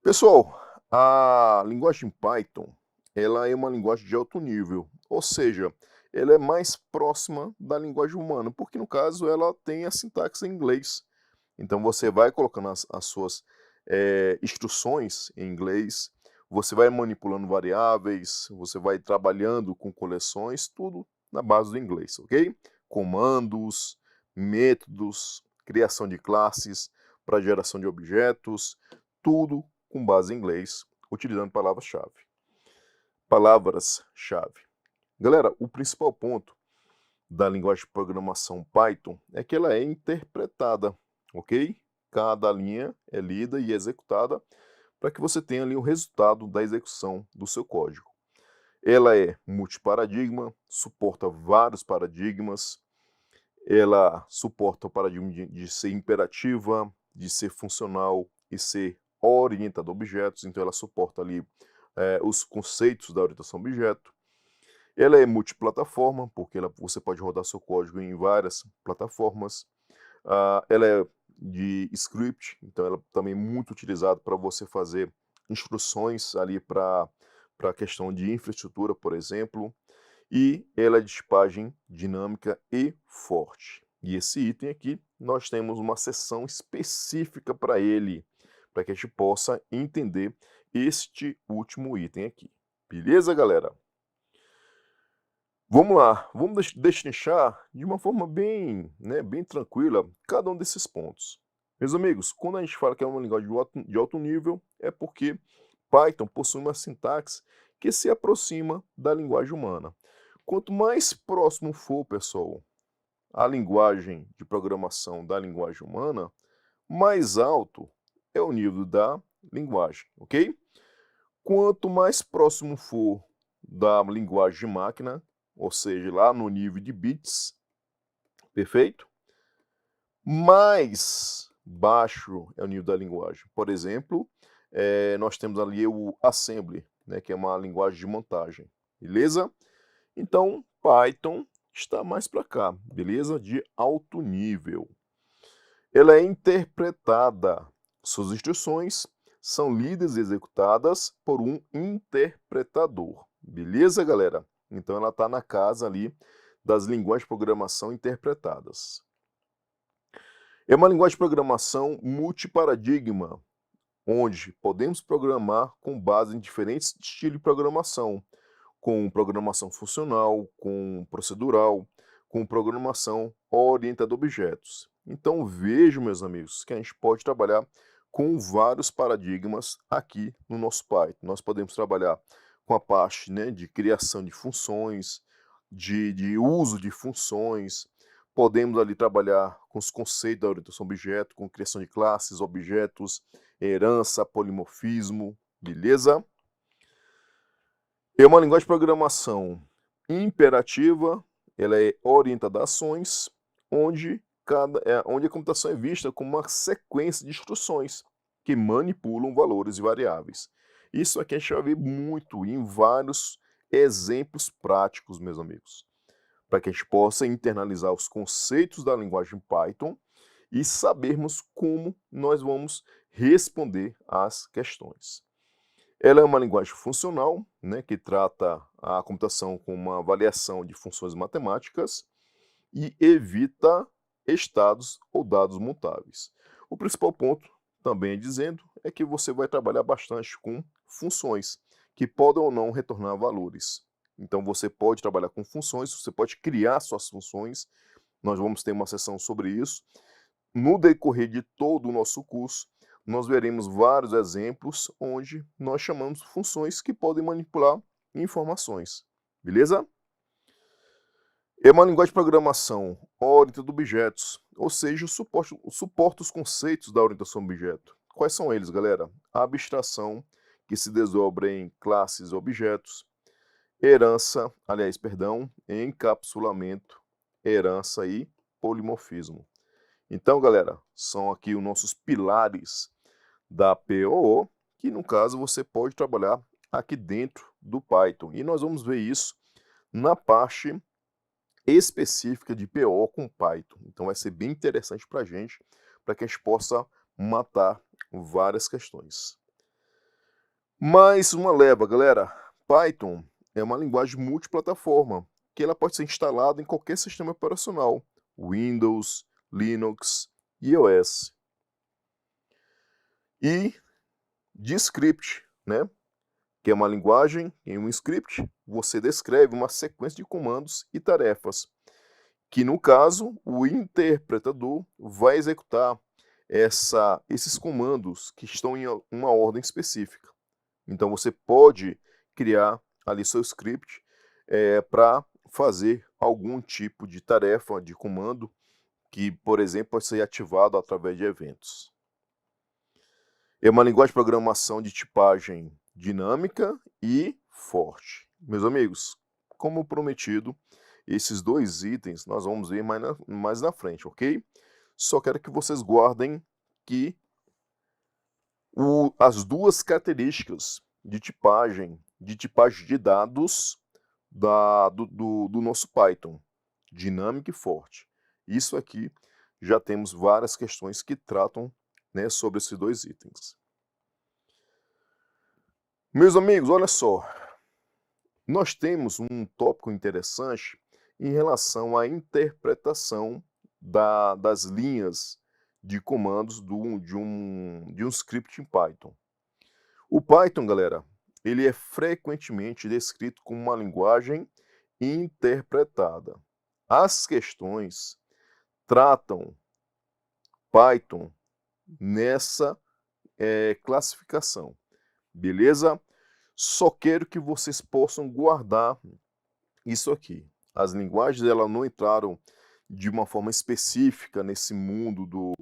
Pessoal, a linguagem Python, ela é uma linguagem de alto nível, ou seja, ela é mais próxima da linguagem humana, porque no caso ela tem a sintaxe em inglês. Então você vai colocando as suas instruções em inglês, você vai manipulando variáveis, você vai trabalhando com coleções, tudo na base do inglês, ok? Comandos, métodos, criação de classes para geração de objetos, tudo com base em inglês, utilizando palavras-chave. Palavras-chave. Galera, o principal ponto da linguagem de programação Python é que ela é interpretada, ok? Cada linha é lida e executada para que você tenha ali o resultado da execução do seu código. Ela é multiparadigma, suporta vários paradigmas, ela suporta o paradigma de ser imperativa, de ser funcional e ser orientada a objetos, então ela suporta ali os conceitos da orientação a objeto. Ela é multiplataforma, porque você pode rodar seu código em várias plataformas. Ela é de script, então ela também é muito utilizada para você fazer instruções ali para a questão de infraestrutura, por exemplo. E ela é de tipagem dinâmica e forte. E esse item aqui, nós temos uma seção específica para ele, para que a gente possa entender este último item aqui. Beleza, galera? Vamos lá, vamos destrinchar de uma forma bem, bem tranquila cada um desses pontos. Meus amigos, quando a gente fala que é uma linguagem de alto nível, é porque Python possui uma sintaxe que se aproxima da linguagem humana. Quanto mais próximo for, pessoal, a linguagem de programação da linguagem humana, mais alto é o nível da linguagem, ok? Quanto mais próximo for da linguagem de máquina, ou seja, lá no nível de bits, perfeito? Mais baixo é o nível da linguagem. Por exemplo, nós temos ali o assembly, que é uma linguagem de montagem, beleza? Então, Python está mais para cá, beleza? De alto nível. Ela é interpretada. Suas instruções são lidas e executadas por um interpretador. Beleza, galera? Então, ela está na casa ali das linguagens de programação interpretadas. É uma linguagem de programação multiparadigma, onde podemos programar com base em diferentes estilos de programação, com programação funcional, com procedural, com programação orientada a objetos. Então vejo, meus amigos, que a gente pode trabalhar com vários paradigmas aqui no nosso Python. Nós podemos trabalhar com a parte de criação de funções, de uso de funções, podemos ali trabalhar com os conceitos da orientação a objeto, com criação de classes, objetos, herança, polimorfismo, beleza? É uma linguagem de programação imperativa, ela é orientada a ações, onde a computação é vista como uma sequência de instruções que manipulam valores e variáveis. Isso aqui a gente vai ver muito em vários exemplos práticos, meus amigos, para que a gente possa internalizar os conceitos da linguagem Python e sabermos como nós vamos responder às questões. Ela é uma linguagem funcional, que trata a computação com uma avaliação de funções matemáticas e evita estados ou dados mutáveis. O principal ponto, também dizendo, é que você vai trabalhar bastante com funções, que podem ou não retornar valores. Então você pode trabalhar com funções, você pode criar suas funções, nós vamos ter uma sessão sobre isso. No decorrer de todo o nosso curso, nós veremos vários exemplos onde nós chamamos funções que podem manipular informações, beleza? É uma linguagem de programação orientada a objetos, ou seja, suporta os conceitos da orientação a objeto. Quais são eles, galera? A abstração, que se desdobra em classes e objetos, encapsulamento, herança e polimorfismo. Então, galera, são aqui os nossos pilares da POO, que no caso você pode trabalhar aqui dentro do Python. E nós vamos ver isso na parte específica de PO com Python. Então vai ser bem interessante para a gente que a gente possa matar várias questões. Mais uma leva, galera. Python é uma linguagem multiplataforma, que ela pode ser instalada em qualquer sistema operacional, Windows, Linux e iOS. E de script, né? Que é uma linguagem, em um script, você descreve uma sequência de comandos e tarefas, que no caso, o interpretador vai executar esses comandos que estão em uma ordem específica. Então você pode criar ali seu script para fazer algum tipo de tarefa, de comando, que, por exemplo, pode ser ativado através de eventos. É uma linguagem de programação de tipagem dinâmica e forte. Meus amigos, como prometido, esses dois itens nós vamos ver mais na frente, ok? Só quero que vocês guardem que as duas características de tipagem de dados do nosso Python, dinâmica e forte. Isso aqui já temos várias questões que tratam, né, sobre esses dois itens. Meus amigos, olha só, nós temos um tópico interessante em relação à interpretação das linhas de comandos de um script em Python. O Python, galera, ele é frequentemente descrito como uma linguagem interpretada. As questões tratam Python nessa classificação, beleza? Só quero que vocês possam guardar isso aqui. As linguagens elas não entraram de uma forma específica nesse mundo do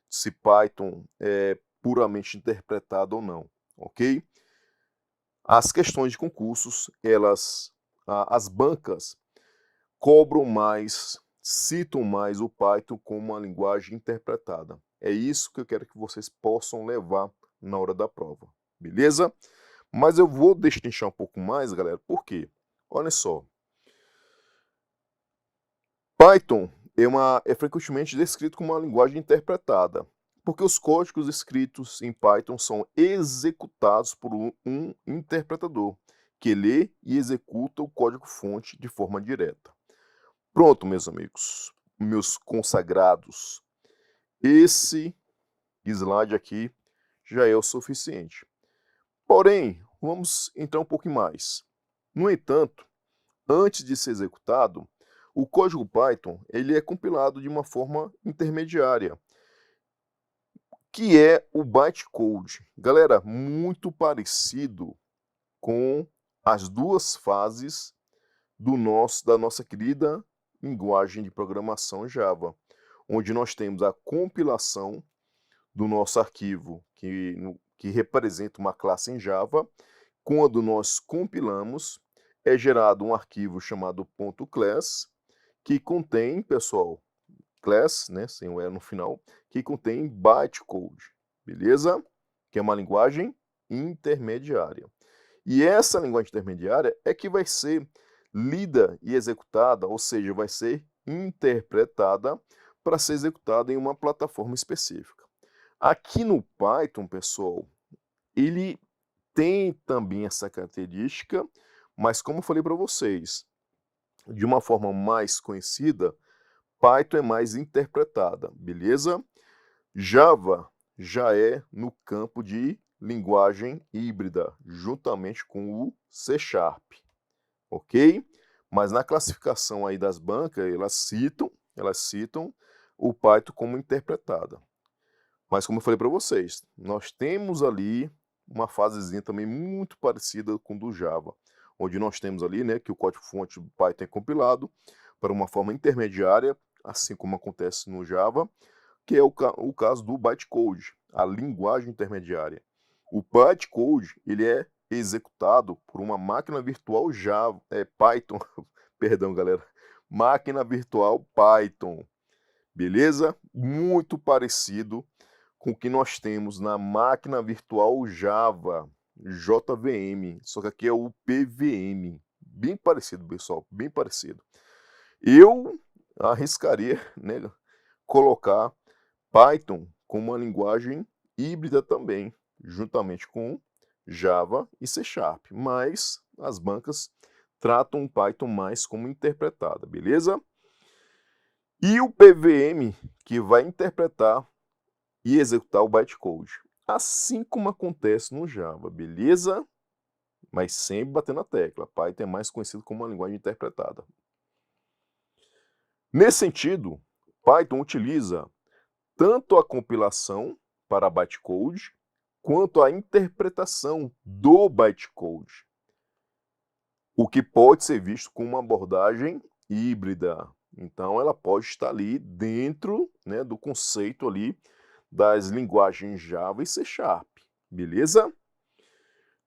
se Python é puramente interpretado ou não, ok? As questões de concursos, as bancas cobram mais, citam mais o Python como uma linguagem interpretada. É isso que eu quero que vocês possam levar na hora da prova, beleza? Mas eu vou destrinchar um pouco mais, galera, por quê? Olha só. Python é frequentemente descrito como uma linguagem interpretada, porque os códigos escritos em Python são executados por um interpretador, que lê e executa o código-fonte de forma direta. Pronto, meus amigos, meus consagrados, esse slide aqui já é o suficiente. Porém, vamos entrar um pouquinho mais. No entanto, antes de ser executado, o código Python ele é compilado de uma forma intermediária, que é o bytecode. Galera, muito parecido com as duas fases da nossa querida linguagem de programação Java, onde nós temos a compilação do nosso arquivo, que representa uma classe em Java. Quando nós compilamos, é gerado um arquivo chamado .class, que contém, pessoal, class, né, sem o E no final, que contém bytecode, beleza? Que é uma linguagem intermediária. E essa linguagem intermediária é que vai ser lida e executada, ou seja, vai ser interpretada para ser executada em uma plataforma específica. Aqui no Python, pessoal, ele tem também essa característica, mas como eu falei para vocês, de uma forma mais conhecida, Python é mais interpretada, beleza? Java já é no campo de linguagem híbrida, juntamente com o C#, ok? Mas na classificação aí das bancas, elas citam o Python como interpretada. Mas como eu falei para vocês, nós temos ali uma fasezinha também muito parecida com do Java, onde nós temos ali, né, que o código-fonte do Python é compilado para uma forma intermediária, assim como acontece no Java, que é o caso do bytecode, a linguagem intermediária. O bytecode, ele é executado por uma máquina virtual Java, Python, perdão, galera, máquina virtual Python, beleza? Muito parecido com o que nós temos na máquina virtual Java, JVM, só que aqui é o PVM. Bem parecido, pessoal, bem parecido. Eu arriscaria, né, colocar Python como uma linguagem híbrida também, juntamente com Java e C Sharp, mas as bancas tratam o Python mais como interpretada, beleza? E o PVM que vai interpretar e executar o bytecode, assim como acontece no Java, beleza? Mas sempre batendo a tecla, Python é mais conhecido como uma linguagem interpretada. Nesse sentido, Python utiliza tanto a compilação para bytecode, quanto a interpretação do bytecode, o que pode ser visto como uma abordagem híbrida. Então, ela pode estar ali dentro, né, do conceito ali das linguagens Java e C Sharp, beleza?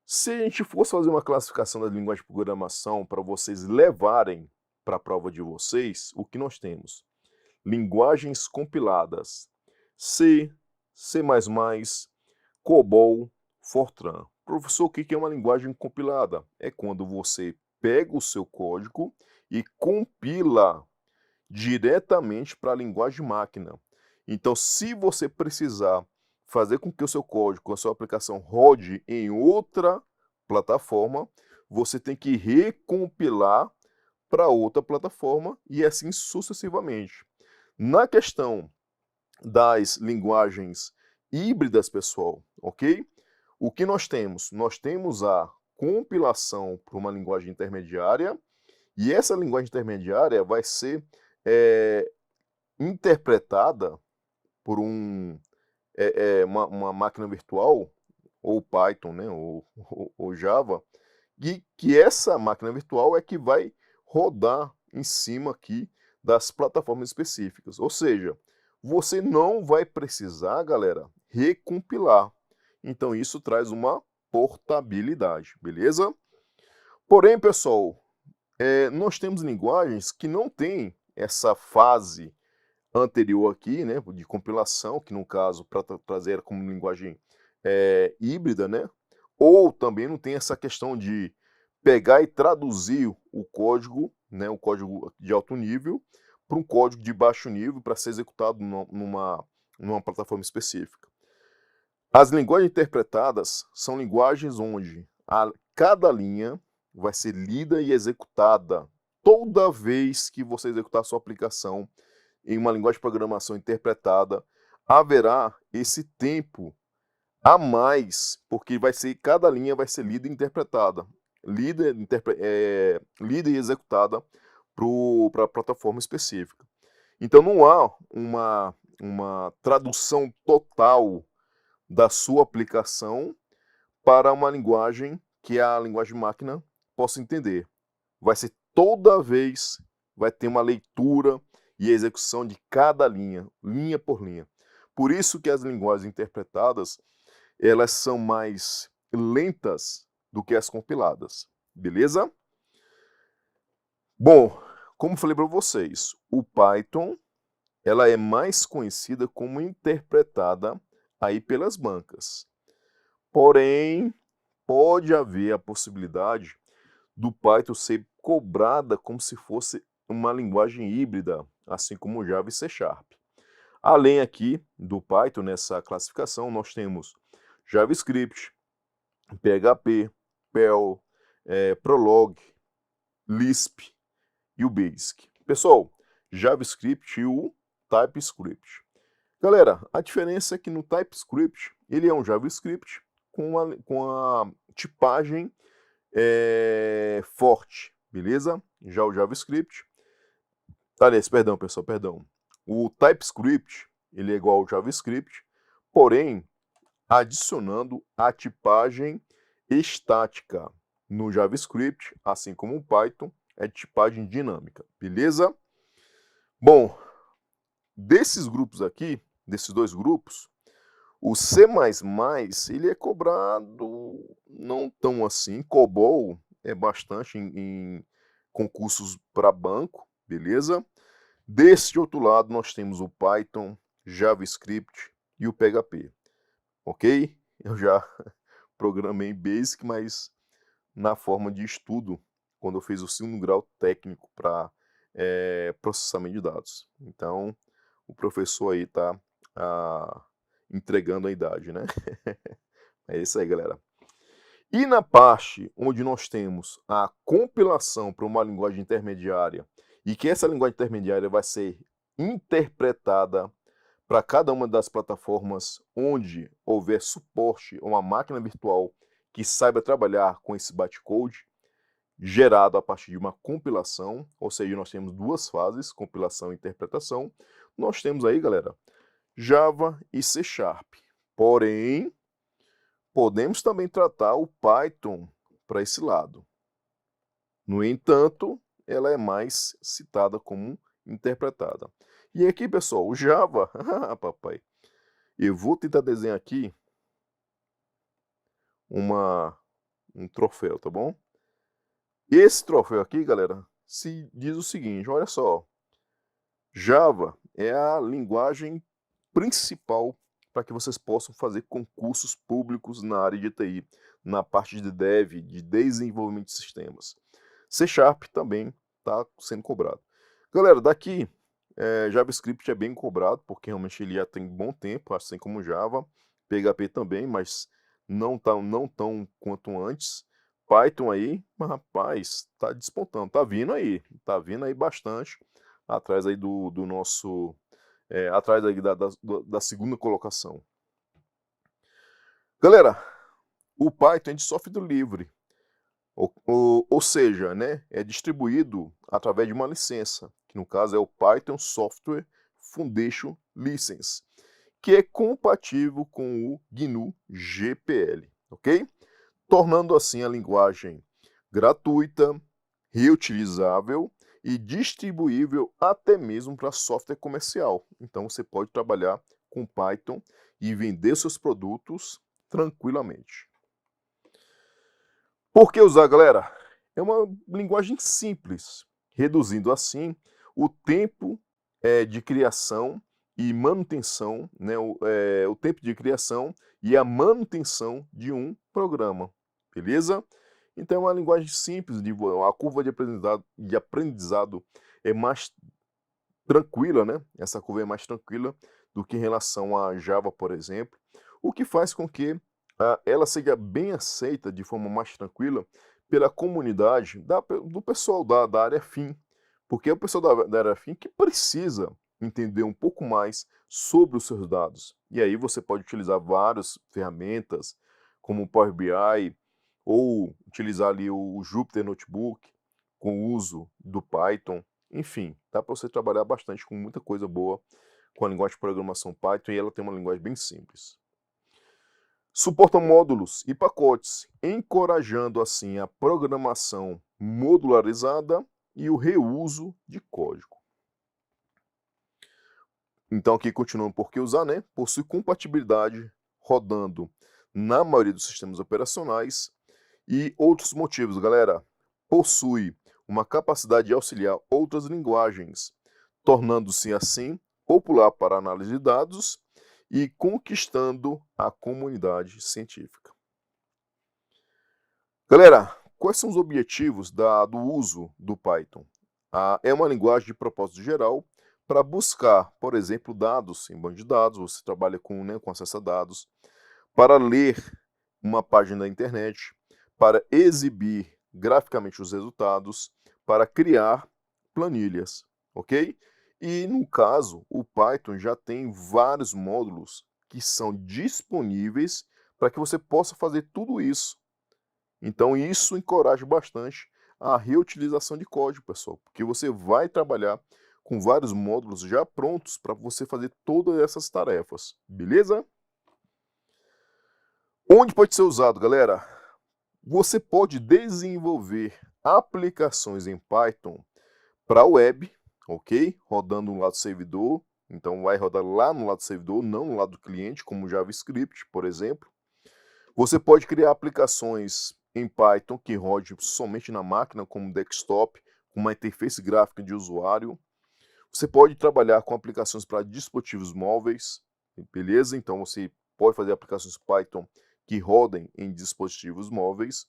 Se a gente fosse fazer uma classificação das linguagens de programação para vocês levarem para a prova de vocês, o que nós temos? Linguagens compiladas: C, C++, COBOL, Fortran. Professor, o que é uma linguagem compilada? É quando você pega o seu código e compila diretamente para a linguagem máquina. Então, se você precisar fazer com que o seu código, a sua aplicação rode em outra plataforma, você tem que recompilar para outra plataforma e assim sucessivamente. Na questão das linguagens híbridas, pessoal, ok? O que nós temos? Nós temos a compilação para uma linguagem intermediária, e essa linguagem intermediária vai ser interpretada por uma máquina virtual, ou Python, né, ou Java, e que essa máquina virtual é que vai rodar em cima aqui das plataformas específicas. Ou seja, você não vai precisar, galera, recompilar. Então isso traz uma portabilidade, beleza? Porém, pessoal, nós temos linguagens que não têm essa fase anterior aqui, né, de compilação, que no caso, para trazer como linguagem híbrida, né, ou também não tem essa questão de pegar e traduzir o código, né, o código de alto nível, para um código de baixo nível para ser executado numa plataforma específica. As linguagens interpretadas são linguagens onde cada linha vai ser lida e executada toda vez que você executar a sua aplicação em uma linguagem de programação interpretada, haverá esse tempo a mais, porque cada linha vai ser lida e interpretada, lida e executada para a plataforma específica. Então não há uma tradução total da sua aplicação para uma linguagem que a linguagem máquina possa entender. Vai ser toda vez, vai ter uma leitura e execução de cada linha, linha por linha. Por isso que as linguagens interpretadas, elas são mais lentas do que as compiladas, beleza? Bom, como falei para vocês, o Python, ela é mais conhecida como interpretada aí pelas bancas. Porém, pode haver a possibilidade do Python ser cobrada como se fosse uma linguagem híbrida, assim como Java e C Sharp. Além aqui do Python, nessa classificação, nós temos JavaScript, PHP, Perl, Prolog, Lisp e o Basic. Pessoal, JavaScript e o TypeScript. Galera, a diferença é que no TypeScript, ele é um JavaScript com a tipagem forte, beleza? Já o JavaScript, aliás, perdão, pessoal, perdão. O TypeScript, ele é igual ao JavaScript, porém, adicionando a tipagem estática. No JavaScript, assim como o Python, é tipagem dinâmica, beleza? Bom, desses grupos aqui, desses dois grupos, o C++, ele é cobrado não tão assim. COBOL é bastante em concursos para banco, beleza? Deste outro lado, nós temos o Python, JavaScript e o PHP, ok? Eu já programei em Basic, mas na forma de estudo, quando eu fiz o segundo grau técnico para processamento de dados. Então, o professor aí está entregando a idade, né? É isso aí, galera. E na parte onde nós temos a compilação para uma linguagem intermediária, e que essa linguagem intermediária vai ser interpretada para cada uma das plataformas onde houver suporte a uma máquina virtual que saiba trabalhar com esse bytecode, gerado a partir de uma compilação, ou seja, nós temos duas fases, compilação e interpretação. Nós temos aí, galera, Java e C#. Porém, podemos também tratar o Python para esse lado. No entanto, ela é mais citada como interpretada. E aqui, pessoal, o Java, papai, eu vou tentar desenhar aqui um troféu, tá bom? Esse troféu aqui, galera, se diz o seguinte, olha só, Java é a linguagem principal para que vocês possam fazer concursos públicos na área de TI, na parte de dev, de desenvolvimento de sistemas. C# também está sendo cobrado. Galera, daqui, JavaScript é bem cobrado, porque realmente ele já tem bom tempo, assim como Java, PHP também, mas não tão quanto antes. Python aí, mas rapaz, tá despontando, tá vindo aí bastante, atrás aí do nosso, atrás aí da segunda colocação. Galera, o Python é de software livre, ou seja, né, é distribuído através de uma licença, que no caso é o Python Software Foundation License, que é compatível com o GNU GPL, ok? Tornando assim a linguagem gratuita, reutilizável e distribuível até mesmo para software comercial. Então você pode trabalhar com Python e vender seus produtos tranquilamente. Por que usar, galera? É uma linguagem simples, reduzindo assim o tempo de criação e manutenção, né, o tempo de criação e a manutenção de um programa, beleza? Então é uma linguagem simples, a curva de aprendizado é mais tranquila, né? Essa curva é mais tranquila do que em relação a Java, por exemplo, o que faz com que ela seja bem aceita de forma mais tranquila pela comunidade do pessoal da área fim, porque é o pessoal da área fim que precisa entender um pouco mais sobre os seus dados. E aí você pode utilizar várias ferramentas, como o Power BI, ou utilizar ali o Jupyter Notebook, com o uso do Python. Enfim, dá para você trabalhar bastante com muita coisa boa com a linguagem de programação Python, e ela tem uma linguagem bem simples. Suporta módulos e pacotes, encorajando assim a programação modularizada e o reuso de código. Então aqui continuando por que usar, né? Possui compatibilidade rodando na maioria dos sistemas operacionais e outros motivos, galera. Possui uma capacidade de auxiliar outras linguagens, tornando-se assim popular para análise de dados e conquistando a comunidade científica. Galera, quais são os objetivos do uso do Python? É uma linguagem de propósito geral para buscar, por exemplo, dados em banco de dados, você trabalha com acesso a dados, para ler uma página da internet, para exibir graficamente os resultados, para criar planilhas, ok? E no caso, o Python já tem vários módulos que são disponíveis para que você possa fazer tudo isso. Então isso encoraja bastante a reutilização de código, pessoal, porque você vai trabalhar com vários módulos já prontos para você fazer todas essas tarefas, beleza? Onde pode ser usado, galera? Você pode desenvolver aplicações em Python para a web, ok? Rodando no lado do servidor, então vai rodar lá no lado do servidor, não no lado do cliente, como JavaScript, por exemplo. Você pode criar aplicações em Python que rode somente na máquina, como desktop, com uma interface gráfica de usuário. Você pode trabalhar com aplicações para dispositivos móveis, beleza? Então você pode fazer aplicações Python que rodem em dispositivos móveis.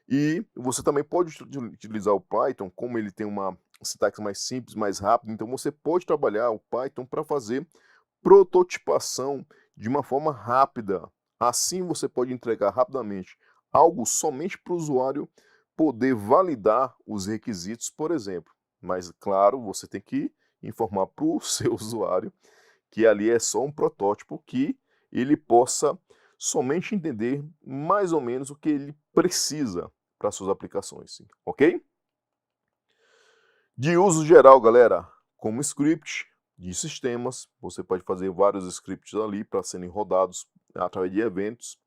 E você também pode utilizar o Python, como ele tem uma sintaxe mais simples, mais rápida, então você pode trabalhar o Python para fazer prototipação de uma forma rápida. Assim você pode entregar rapidamente algo somente para o usuário poder validar os requisitos, por exemplo. Mas, claro, você tem que informar para o seu usuário que ali é só um protótipo que ele possa somente entender mais ou menos o que ele precisa para suas aplicações, ok? De uso geral, galera, como script de sistemas, você pode fazer vários scripts ali para serem rodados através de eventos,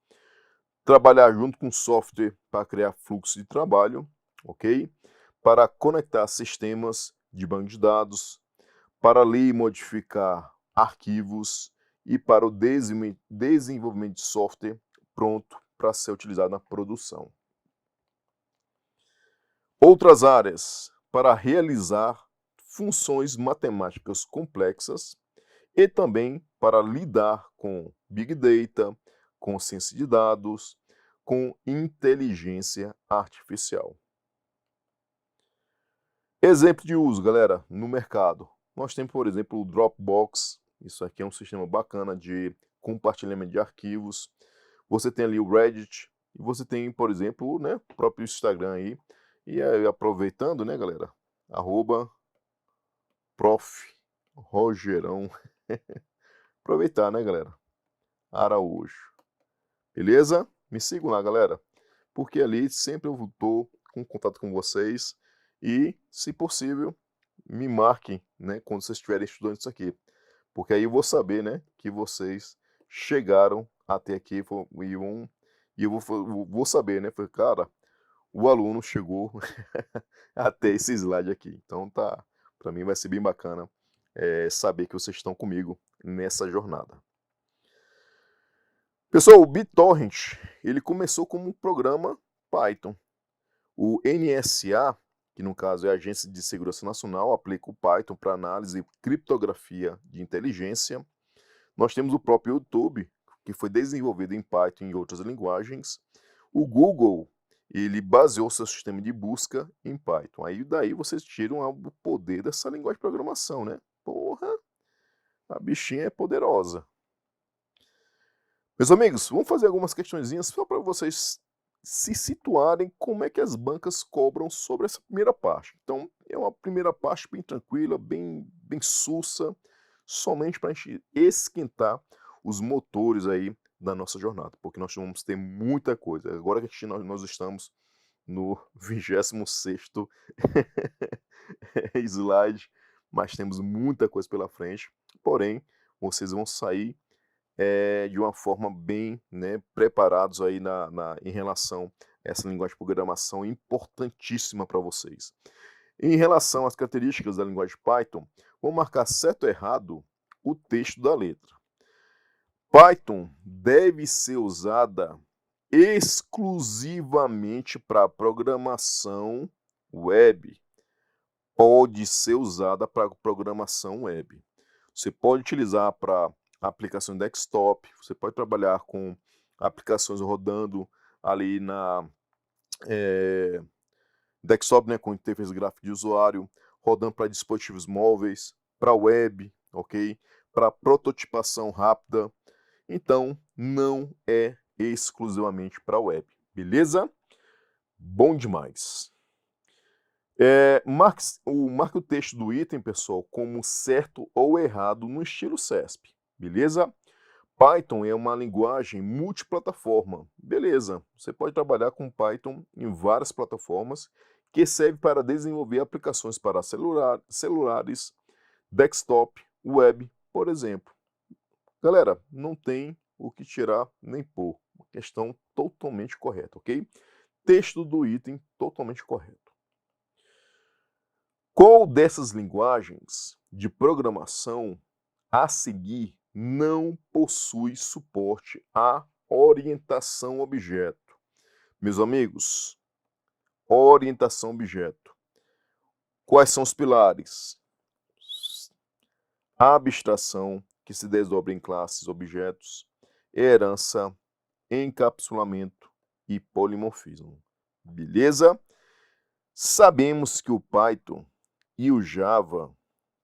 trabalhar junto com software para criar fluxo de trabalho, ok? Para conectar sistemas de banco de dados, para ler e modificar arquivos e para o desenvolvimento de software pronto para ser utilizado na produção. Outras áreas, para realizar funções matemáticas complexas e também para lidar com Big Data, com ciência de dados, com inteligência artificial. Exemplo de uso, galera, no mercado. Nós temos, por exemplo, o Dropbox. Isso aqui é um sistema bacana de compartilhamento de arquivos. Você tem ali o Reddit. E você tem, por exemplo, né, o próprio Instagram aí. E aí, aproveitando, né, galera? @Prof. Rogerão. Aproveitar, né, galera? Araújo. Beleza? Me sigam lá, galera. Porque ali sempre eu estou com contato com vocês. E, se possível, me marquem, né, quando vocês estiverem estudando isso aqui. Porque aí eu vou saber, né, que vocês chegaram até aqui e eu vou saber, né, cara, o aluno chegou até esse slide aqui. Então tá, para mim vai ser bem bacana saber que vocês estão comigo nessa jornada. Pessoal, o BitTorrent, ele começou como um programa Python. O NSA, que no caso é a Agência de Segurança Nacional, aplica o Python para análise e criptografia de inteligência. Nós temos o próprio YouTube, que foi desenvolvido em Python e em outras linguagens. O Google, ele baseou seu sistema de busca em Python. Aí daí vocês tiram o poder dessa linguagem de programação, né? Porra, a bichinha é poderosa. Meus amigos, vamos fazer algumas questõezinhas só para vocês se situarem como é que as bancas cobram sobre essa primeira parte. Então, é uma primeira parte bem tranquila, bem sussa, somente para a gente esquentar os motores aí da nossa jornada, porque nós vamos ter muita coisa. Agora que nós estamos no 26º slide, mas temos muita coisa pela frente, porém, vocês vão sair de uma forma bem, né, preparados aí em relação a essa linguagem de programação importantíssima para vocês. Em relação às características da linguagem Python, vamos marcar certo ou errado o texto da letra. Python deve ser usada exclusivamente para programação web. Pode ser usada para programação web. Você pode utilizar para aplicação desktop, você pode trabalhar com aplicações rodando ali na desktop, né, com interface gráfica de usuário, rodando para dispositivos móveis, para web, ok? Para prototipação rápida. Então, não é exclusivamente para web, beleza? Bom demais. Marque o texto do item, pessoal, como certo ou errado no estilo CESP, beleza? Python é uma linguagem multiplataforma, beleza? Você pode trabalhar com Python em várias plataformas que serve para desenvolver aplicações para celulares, desktop, web, por exemplo. Galera, não tem o que tirar nem pôr, uma questão totalmente correta, ok? Texto do item totalmente correto. Qual dessas linguagens de programação a seguir não possui suporte à orientação objeto? Meus amigos, orientação objeto. Quais são os pilares? Abstração, que se desdobra em classes, objetos, herança, encapsulamento e polimorfismo. Beleza? Sabemos que o Python e o Java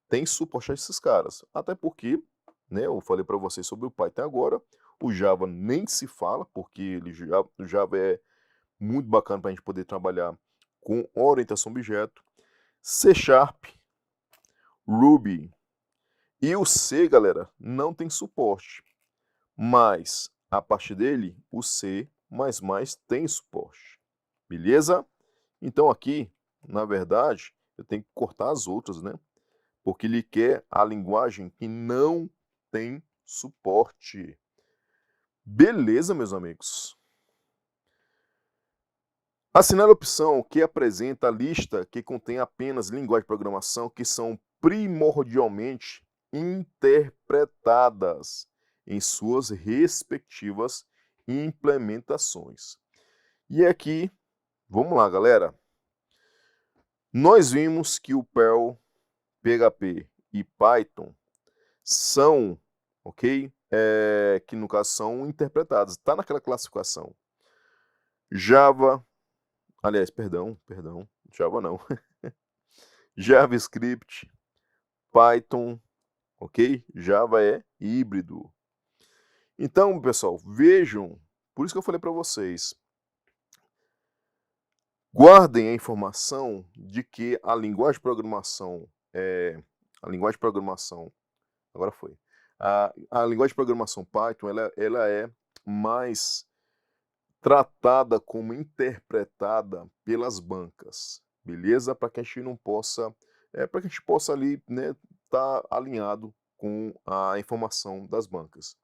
têm suporte a esses caras, até porque, né, eu falei para vocês sobre o Python agora, o Java nem se fala, porque o Java é muito bacana para a gente poder trabalhar com orientação a objeto. C Sharp, Ruby e o C, galera, não tem suporte, mas a partir dele, o C++ tem suporte, beleza? Então aqui, na verdade, eu tenho que cortar as outras, né? Porque ele quer a linguagem que não tem suporte. Beleza, meus amigos? Assinale a opção que apresenta a lista que contém apenas linguagens de programação que são primordialmente interpretadas em suas respectivas implementações. E aqui, vamos lá, galera. Nós vimos que o Perl, PHP e Python são, ok? Que no caso são interpretados, está naquela classificação. Java, aliás, perdão, Java não. JavaScript, Python, ok? Java é híbrido. Então, pessoal, vejam, por isso que eu falei para vocês, guardem a informação de que a linguagem de programação, agora foi, a linguagem de programação Python, ela é mais tratada como interpretada pelas bancas, beleza? Para que a gente não possa, para que a gente possa ali, né, tá alinhado com a informação das bancas.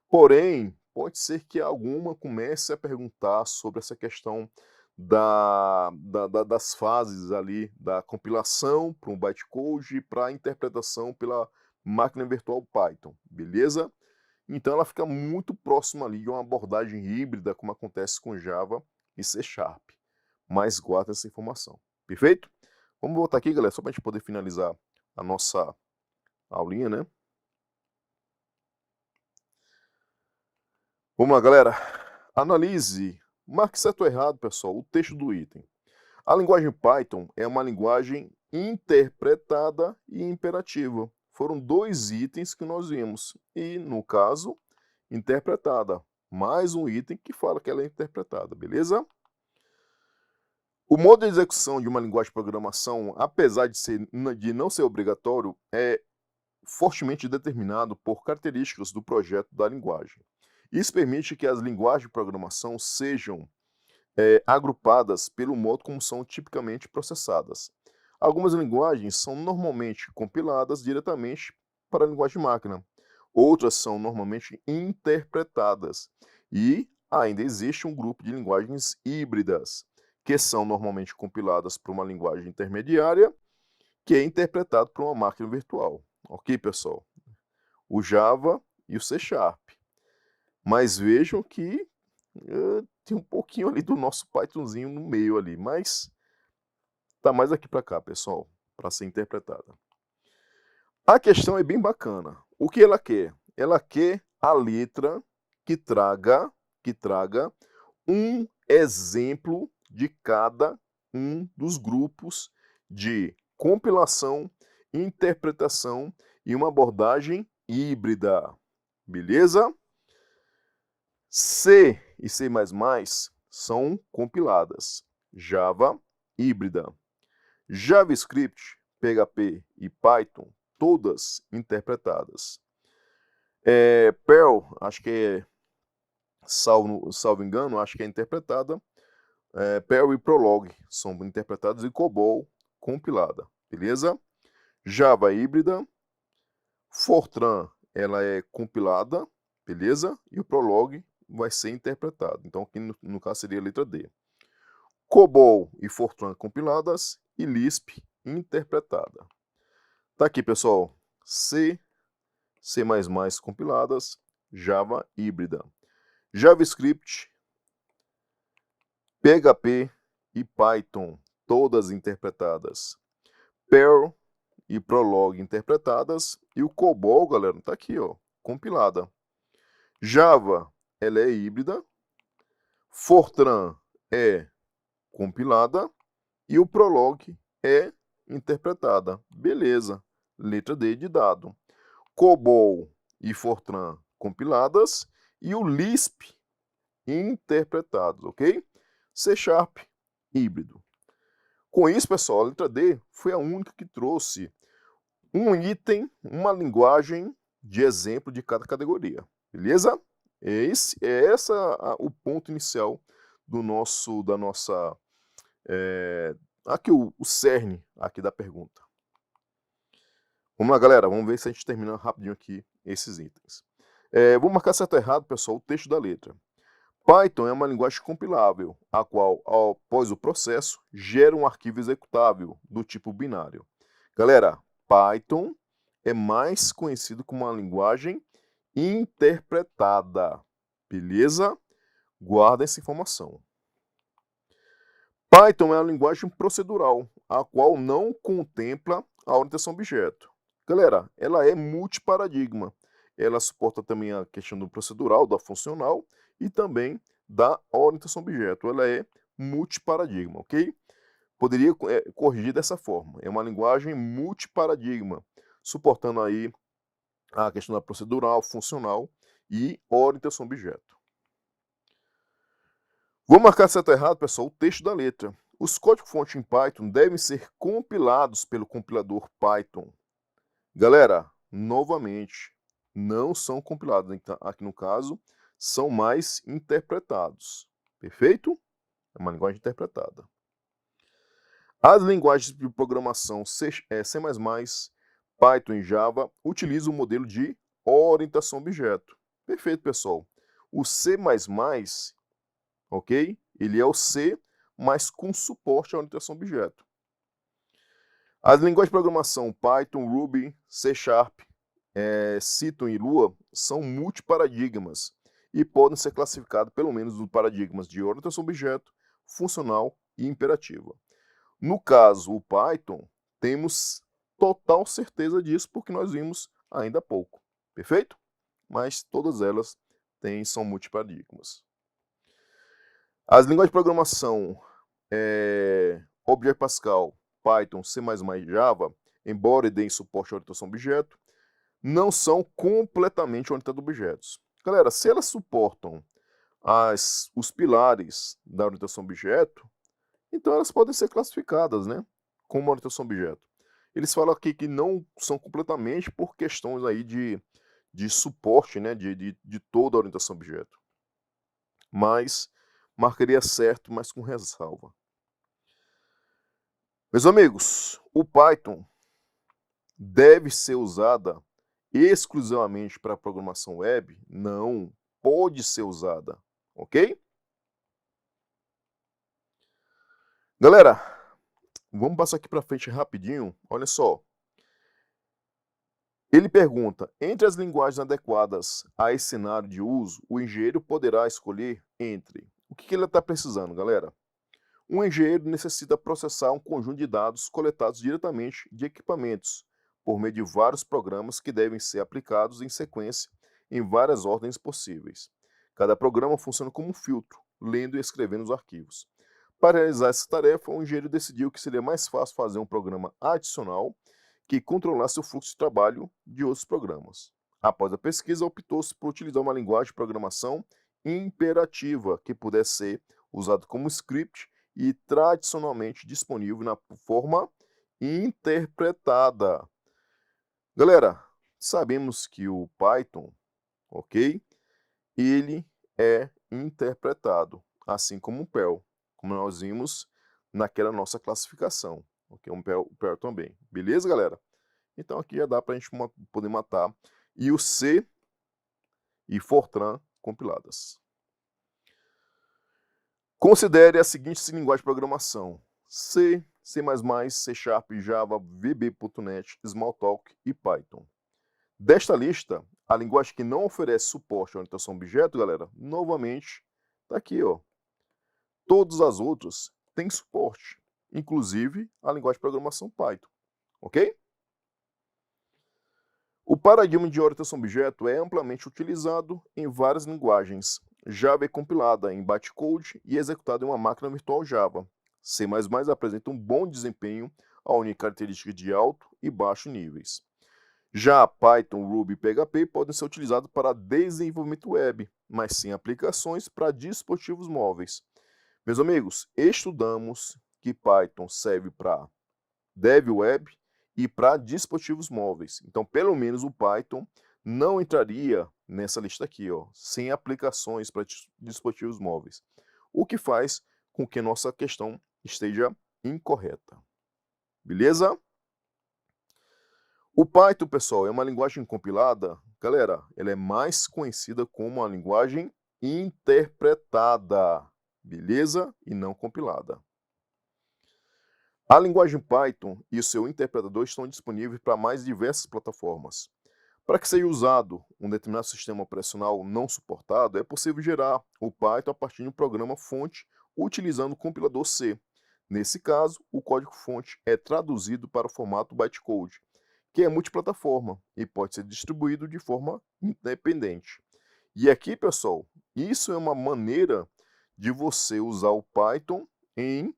Porém, pode ser que alguma comece a perguntar sobre essa questão das fases ali, da compilação para um bytecode para a interpretação pela máquina virtual Python, beleza? Então ela fica muito próxima ali de uma abordagem híbrida, como acontece com Java e C Sharp. Mas guarda essa informação, perfeito? Vamos voltar aqui, galera, só para a gente poder finalizar a nossa aulinha, né? Vamos lá, galera. Analise, marque certo ou errado, pessoal, o texto do item. A linguagem Python é uma linguagem interpretada e imperativa. Foram dois itens que nós vimos. E, no caso, interpretada. Mais um item que fala que ela é interpretada, beleza? O modo de execução de uma linguagem de programação, apesar de não ser obrigatório, é fortemente determinado por características do projeto da linguagem. Isso permite que as linguagens de programação sejam agrupadas pelo modo como são tipicamente processadas. Algumas linguagens são normalmente compiladas diretamente para a linguagem de máquina. Outras são normalmente interpretadas. E ainda existe um grupo de linguagens híbridas, que são normalmente compiladas para uma linguagem intermediária, que é interpretado por uma máquina virtual. Ok, pessoal? O Java e o C Sharp. Mas vejam que tem um pouquinho ali do nosso Pythonzinho no meio ali, mas tá mais aqui para cá, pessoal, para ser interpretada. A questão é bem bacana. O que ela quer? Ela quer a letra que traga um exemplo de cada um dos grupos de compilação, interpretação e uma abordagem híbrida. Beleza? C e C++ são compiladas. Java, híbrida. JavaScript, PHP e Python, todas interpretadas. Perl, acho que é, salvo engano, acho que é interpretada. Perl e Prolog são interpretadas e COBOL compilada, beleza? Java híbrida. Fortran, ela é compilada, beleza? E o Prolog vai ser interpretado. Então, aqui no caso seria a letra D. COBOL e Fortran compiladas e Lisp interpretada. Tá aqui, pessoal. C, C++ compiladas, Java híbrida. JavaScript, PHP e Python, todas interpretadas. Perl e Prolog interpretadas. E o COBOL, galera, tá aqui, ó, compilada. Java, ela é híbrida. Fortran é compilada. E o Prolog é interpretada. Beleza. Letra D de dado. COBOL e Fortran compiladas. E o Lisp interpretados, ok? C Sharp, híbrido. Com isso, pessoal, a letra D foi a única que trouxe um item, uma linguagem de exemplo de cada categoria, beleza? Esse é o ponto inicial da nossa, aqui o cerne aqui da pergunta. Vamos lá, galera, vamos ver se a gente termina rapidinho aqui esses itens. Vou marcar certo ou errado, pessoal, o texto da letra. Python é uma linguagem compilável, a qual, após o processo, gera um arquivo executável do tipo binário. Galera, Python é mais conhecido como uma linguagem interpretada, beleza? Guarda essa informação. Python é uma linguagem procedural, a qual não contempla a orientação objeto. Galera, ela é multiparadigma. Ela suporta também a questão do procedural, da funcional e também da orientação objeto. Ela é multiparadigma, ok? Poderia corrigir dessa forma. É uma linguagem multiparadigma, suportando aí a questão da procedural, funcional e orientação objeto. Vou marcar certo ou errado, pessoal, o texto da letra. Os códigos-fonte em Python devem ser compilados pelo compilador Python. Galera, novamente, não são compilados. Aqui no caso, são mais interpretados. Perfeito? É uma linguagem interpretada. As linguagens de programação C++, Python e Java utilizam o modelo de orientação objeto. Perfeito, pessoal. O C++, ok? Ele é o C, mas com suporte à orientação objeto. As linguagens de programação Python, Ruby, C Sharp, Cython e Lua são multiparadigmas e podem ser classificados pelo menos nos paradigmas de orientação objeto, funcional e imperativa. No caso, o Python, temos total certeza disso porque nós vimos ainda há pouco, perfeito? Mas todas elas são multiparadigmas. As linguagens de programação Object Pascal, Python, C++ e Java, embora deem suporte à orientação objeto, não são completamente orientadas a objetos. Galera, se elas suportam os pilares da orientação objeto, então elas podem ser classificadas, né, como orientação objeto. Eles falam aqui que não são completamente por questões aí de suporte, né, de toda a orientação objeto. Mas marcaria certo, mas com ressalva. Meus amigos, o Python deve ser usada exclusivamente para programação web? Não, pode ser usada, ok? Galera, vamos passar aqui para frente rapidinho. Olha só. Ele pergunta, entre as linguagens adequadas a esse cenário de uso, o engenheiro poderá escolher entre... O que ele está precisando, galera? Um engenheiro necessita processar um conjunto de dados coletados diretamente de equipamentos, por meio de vários programas que devem ser aplicados em sequência em várias ordens possíveis. Cada programa funciona como um filtro, lendo e escrevendo os arquivos. Para realizar essa tarefa, o engenheiro decidiu que seria mais fácil fazer um programa adicional que controlasse o fluxo de trabalho de outros programas. Após a pesquisa, optou-se por utilizar uma linguagem de programação imperativa que pudesse ser usada como script e tradicionalmente disponível na forma interpretada. Galera, sabemos que o Python, ok? Ele é interpretado, assim como o Perl, como nós vimos naquela nossa classificação, ok? O Perl também. Beleza, galera? Então aqui já dá para a gente poder matar e o C e Fortran compiladas. Considere as seguintes linguagens de programação: C, C++, C Sharp, Java, VB.NET, Smalltalk e Python. Desta lista, a linguagem que não oferece suporte à orientação a objeto, galera, novamente, está aqui, ó. Todas as outras têm suporte, inclusive a linguagem de programação Python, ok? O paradigma de orientação a objeto é amplamente utilizado em várias linguagens. Java é compilada em bytecode e executada em uma máquina virtual Java. C++ apresenta um bom desempenho ao unir características de alto e baixo níveis. Já Python, Ruby e PHP podem ser utilizados para desenvolvimento web, mas sem aplicações para dispositivos móveis. Meus amigos, estudamos que Python serve para Dev Web e para dispositivos móveis. Então, pelo menos o Python não entraria nessa lista aqui, ó, sem aplicações para dispositivos móveis. O que faz com que nossa questão esteja incorreta. Beleza? O Python, pessoal, é uma linguagem compilada. Galera, ela é mais conhecida como uma linguagem interpretada. Beleza? E não compilada. A linguagem Python e o seu interpretador estão disponíveis para mais diversas plataformas. Para que seja usado um determinado sistema operacional não suportado, é possível gerar o Python a partir de um programa-fonte utilizando o compilador C. Nesse caso, o código-fonte é traduzido para o formato bytecode, que é multiplataforma e pode ser distribuído de forma independente. E aqui, pessoal, isso é uma maneira de você usar o Python em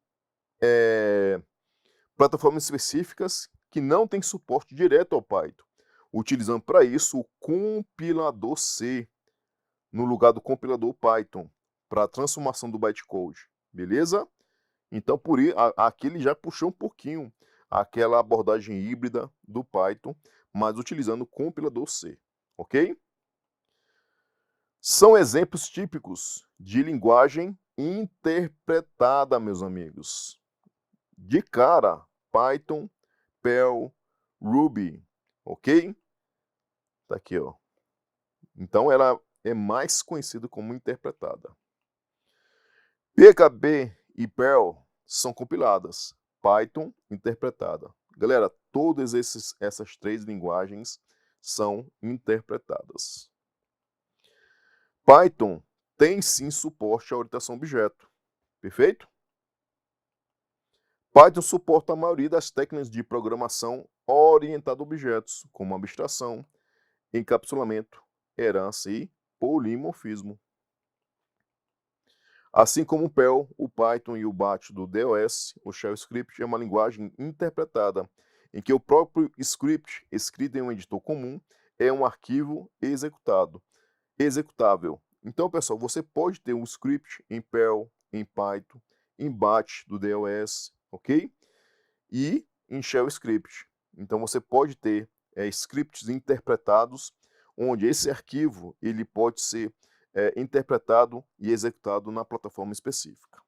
plataformas específicas que não têm suporte direto ao Python, utilizando para isso o compilador C, no lugar do compilador Python, para a transformação do bytecode, beleza? Então, aqui ele já puxou um pouquinho aquela abordagem híbrida do Python, mas utilizando o compilador C, ok? São exemplos típicos de linguagem interpretada, meus amigos. De cara, Python, Perl, Ruby, ok? Tá aqui, ó. Então ela é mais conhecida como interpretada. PHP e Perl são compiladas. Python, interpretada. Galera, todas essas três linguagens são interpretadas. Python tem sim suporte à orientação a objeto. Perfeito? Python suporta a maioria das técnicas de programação orientada a objetos, como abstração, encapsulamento, herança e polimorfismo. Assim como o Perl, o Python e o BAT do DOS, o Shell Script é uma linguagem interpretada, em que o próprio script, escrito em um editor comum, é um arquivo executável. Então, pessoal, você pode ter um script em Perl, em Python, em BAT do DOS, ok? E em Shell Script. Então, você pode ter scripts interpretados, onde esse arquivo ele pode ser interpretado e executado na plataforma específica.